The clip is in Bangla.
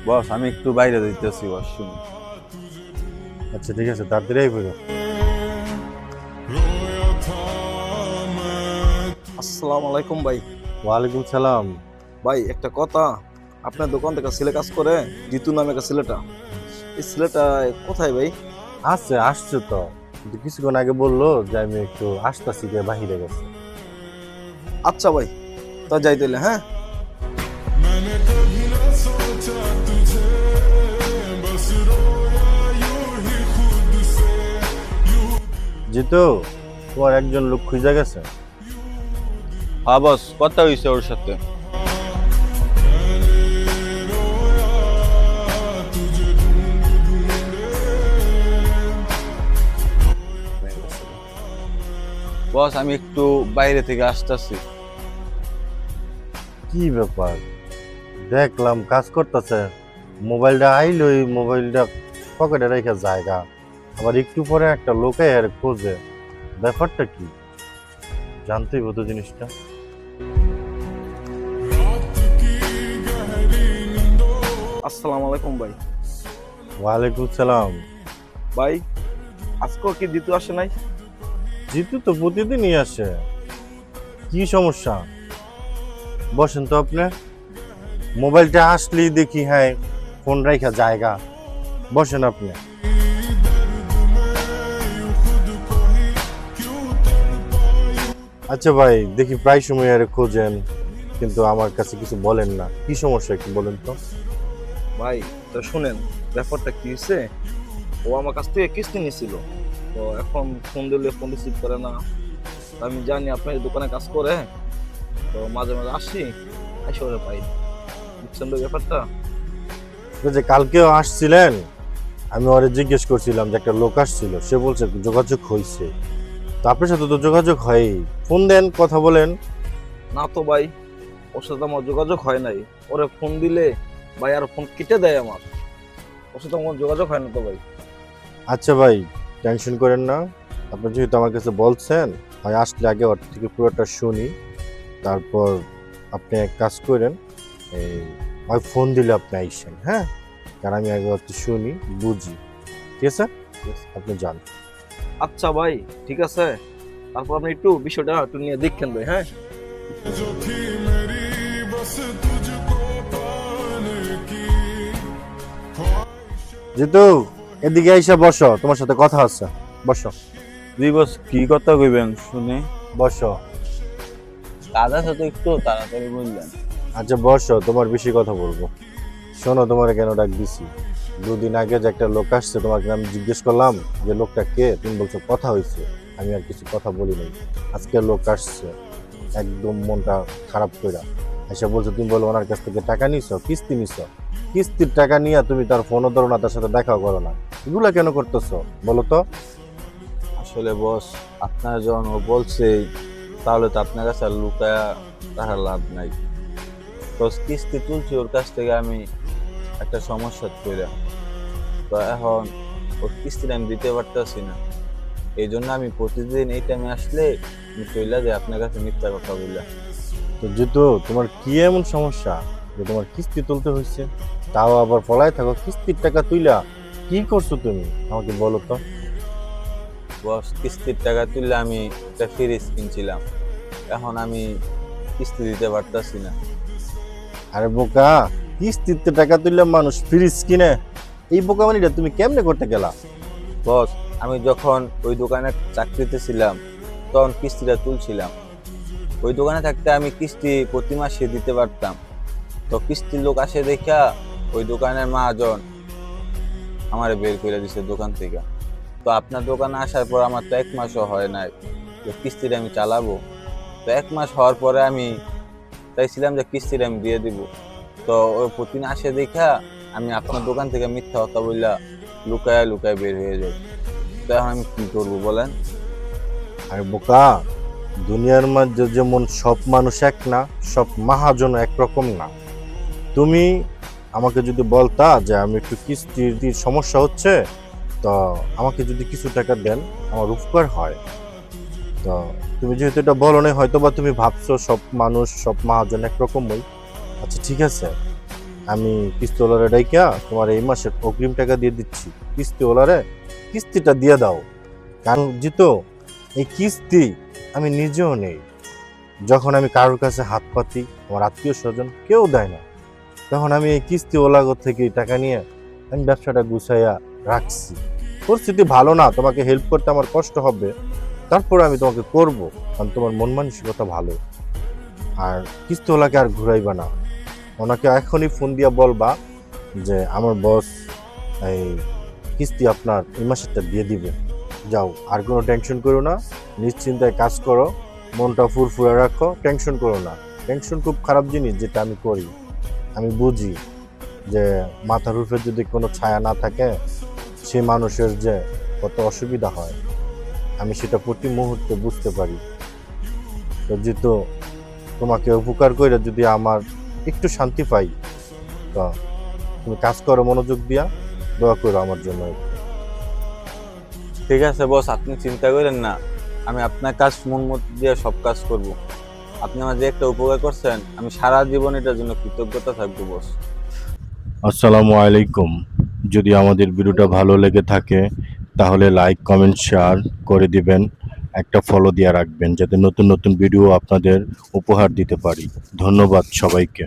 বস আমি একটু বাইরে দিতেছি বস শুনুন। আচ্ছা ঠিক আছে, তাড়াতাড়ি আইবো। আসসালামু আলাইকুম ভাই। ওয়ালাইকুম সালাম। ভাই একটা কথা, আপনার দোকান থেকে ছেলে কাজ করে, জিতু নামে একটা ছেলেটা, এই ছেলেটা কোথায় ভাই? আসছে তো, কিন্তু কিছুক্ষণ আগে বললো যে আমি একটু আসতেছি, বাহিরে গেছে। আচ্ছা ভাই, তা যাই তাইলে, হ্যাঁ। জিতু, তোমার একজন লোক খুঁজে গেছে। হ্যাঁ বস, কথা হয়েছে ওর সাথে। বস আমি একটু বাইরে থেকে আসতেছি। কি ব্যাপার, দেখলাম কাজ করতেছে, মোবাইলটা আইলো, ওই মোবাইলটা পকেটে রেখে জায়গা, আবার একটু পরে একটা লোকে আর খোঁজে। ব্যাপারটা কি জানতেই হতো জিনিসটা। আসসালামু আলাইকুম ভাই। ওয়ালাইকুম সালাম। ভাই আজকেও কি জিতু আসে নাই? জিতু তো প্রতিদিনই আসে, কি সমস্যা? বসেন তো আপনি, মোবাইলটা আসলেই দেখি হ্যাঁ ফোন রাখা জায়গা। বসেন আপনি। আচ্ছা ভাই, দেখি প্রায় সময় আরে খোঁজেন, কিন্তু আমার কাছে কিছু বলেন না, কি সমস্যা একটু বলেন তো। ভাই তো শুনেন, ব্যাপারটা কি হয়েছে, ও আমার কাছ থেকে কিস্তি নিয়েছিল, তো এখন ফোন দিলে ফোন রিসিভ করে না। তো আমি জানি আপনার দোকানে কাজ করে, তো মাঝে মাঝে আসি, আসে ওরা পাই না। বুঝছেন তো ব্যাপারটা? ওই যে কালকেও আসছিলেন, আমি ওরে জিজ্ঞেস করছিলাম যে একটা লোক আসছিল, সে বলছে যোগাযোগ হয়েছে। তো আপনার সাথে তো যোগাযোগ হয়ই, ফোন দেন কথা বলেন। না তো ভাই, ওর সাথে আমার যোগাযোগ হয় নাই। ওরে ফোন দিলে ভাই আর ফোন কেটে দেয় আমার। ওর সাথে আমার যোগাযোগ হয় না তো ভাই। আচ্ছা ভাই, টেনশন করেন না, আপনি যেহেতু আমার কাছে বলছেন, হয় আসলে আগে ওর থেকে পুরোটা শুনি, তারপর আপনি এক কাজ করেন, এই হয় ফোন দিলে আপনি আইসেন, হ্যাঁ, কারণ আমি আগে একটু শুনি বুঝি। ঠিক আছে, আপনি যান। আচ্ছা ভাই, ঠিক আছে। তারপর আপনি একটু বিষয়টা একটু নিয়ে দেখেন ভাই, হ্যাঁ। জিতু, এদিকে আইসা বসো, তোমার সাথে কথা আছে, বসো। জি বস, কি কথা কইবেন শুনে? বসো। কাজ আছে তো, একটু তাড়াতাড়ি বললেন। আচ্ছা বসো, তোমার বেশি কথা বলবো। শোনো, তোমার কেন ডাক দিছি, দুদিন আগে যে একটা লোক আসছে, তোমাকে আমি জিজ্ঞেস করলাম যে লোকটা কে, তুমি বলছো কথা হয়েছে, আমি আর কিছু কথা বলি নাই। আজকে লোক আসছে একদম মনটা খারাপ কইরা, এসে বলছো, তুমি বলো ওনার কাছ থেকে টাকা নিছো, কিস্তি নিছো, কিস্তির টাকা নিয়ে তুমি তার ফোনও ধরো না, তার সাথে দেখাও করো না, এগুলা কেন করতেছো বলো তো? আসলে বস, আপনার যখন ও বলছে, তাহলে তো আপনার কাছে আর লুকায়া তাহার লাভ নাই। তো কিস্তি তুলছি ওর কাছ থেকে আমি একটা সমস্যা কইরা, তো এখন ওর কিস্তিটা আমি দিতে পারতেছি না। এই জন্য আমি প্রতিদিন এই টাইমে আসলে আমি চইলা যাই আপনার কাছে মিথ্যা কথা বললাম। তো যেহেতু তোমার কি এমন সমস্যা যে তোমার কিস্তি তুলতে হয়েছে, তাও আবার পলায় থাকো, কিস্তির টাকা তুইলা কি করছো তুমি আমাকে বলো তো? বস কিস্তির টাকা তুললে আমি একটা ফ্রিজ কিনছিলাম, এখন আমি কিস্তি দিতে পারতাছি না। আরে বোকা, কিস্তিতে টাকা তুললে মানুষ ফ্রিজ কিনে? এই বোকামানিটা তুমি কেমনে করতে গেলা? বস আমি যখন ওই দোকানে চাকরিতে ছিলাম তখন কিস্তিটা তুলছিলাম, ওই দোকানে থাকতে আমি কিস্তি প্রতি মাসে দিতে পারতাম। তো কিস্তির লোক আসে দেখা ওই দোকানের মহাজন আমারে বের করে দিছে দোকান থেকে। তো আপনার দোকানে আসার পর আমার তো 1 মাসও হয় নাই যে কিস্তিটা আমি চালাবো। তো 1 মাস হওয়ার পরে আমি চাইছিলাম যে কিস্তিটা আমি দিয়ে দিব। তো ওই প্রতিদিন আসে দেখা আমি আপনার দোকান থেকে মিথ্যা কথা বললা লুকায় লুকায় বের হয়ে যাই। তো এখন আমি কি করবো বলেন? আরে বোকা, দুনিয়ার মধ্যে যেমন সব মানুষ এক না, সব মহাজন একরকম না। তুমি আমাকে যদি বলতা যে আমি একটু কিস্তির সমস্যা হচ্ছে, তো আমাকে যদি কিছু টাকা দেন আমার উপকার হয়। তো তুমি যেহেতু এটা বলো না, হয়তো বা তুমি ভাবছো সব মানুষ সব মহাজন একরকমই। আচ্ছা ঠিক আছে, আমি কিস্তিওয়ালারে ডাইকা তোমার এই মাসের অগ্রিম টাকা দিয়ে দিচ্ছি। কিস্তিওয়ালারে কিস্তিটা দিয়ে দাও। কারণ জিতো এই কিস্তি আমি নিজেও নেই। যখন আমি কারোর কাছে হাত পাতি, আমার আত্মীয় স্বজন কেউ দেয় না, তখন আমি এই কিস্তিওয়ালা থেকে টাকা নিয়ে আমি ব্যবসাটা গুছাইয়া রাখছি। পরিস্থিতি ভালো না, তোমাকে হেল্প করতে আমার কষ্ট হবে, তারপর আমি তোমাকে করব, কারণ তোমার মন মানসিকতা ভালো। আর কিস্তিওয়ালাকে আর ঘুরাইবা না, ওনাকে এখনই ফোন দিয়া বলবা যে আমার বস এই কিস্তি আপনার এই মাসেরটা দিয়ে দিবে। যাও, আর কোনো টেনশন করো না, নিশ্চিন্তায় কাজ করো, মনটা ফুরফুরে রাখো, টেনশন করো না। টেনশন খুব খারাপ জিনিস, যেটা আমি করি। আমি বুঝি যে মাথার উপরে যদি কোনো ছায়া না থাকে সে মানুষের যে কত অসুবিধা হয়, আমি সেটা প্রতি মুহূর্তে বুঝতে পারি। তো যেহেতু তোমাকে উপকার করে যদি আমার একটু শান্তি পাই, তো তুমি কাজ করো মনোযোগ দিয়া, দোয়া করো আমার জন্য। ঠিক আছে বস, আপনি চিন্তা করেন না, আমি আপনার কাজ মন মতো দিয়ে সব কাজ করব। আপনি আমার যে একটা উপকার করছেন, আমি সারা জীবন এটার জন্য কৃতজ্ঞতা থাকবো বস। আসসালামু আলাইকুম। যদি আমাদের ভিডিওটা ভালো লেগে থাকে তাহলে লাইক, কমেন্ট, শেয়ার করে দিবেন। একটা ফলো দিয়ে রাখবেন যাতে নতুন নতুন ভিডিও আপনাদের উপহার দিতে পারি। ধন্যবাদ সবাইকে।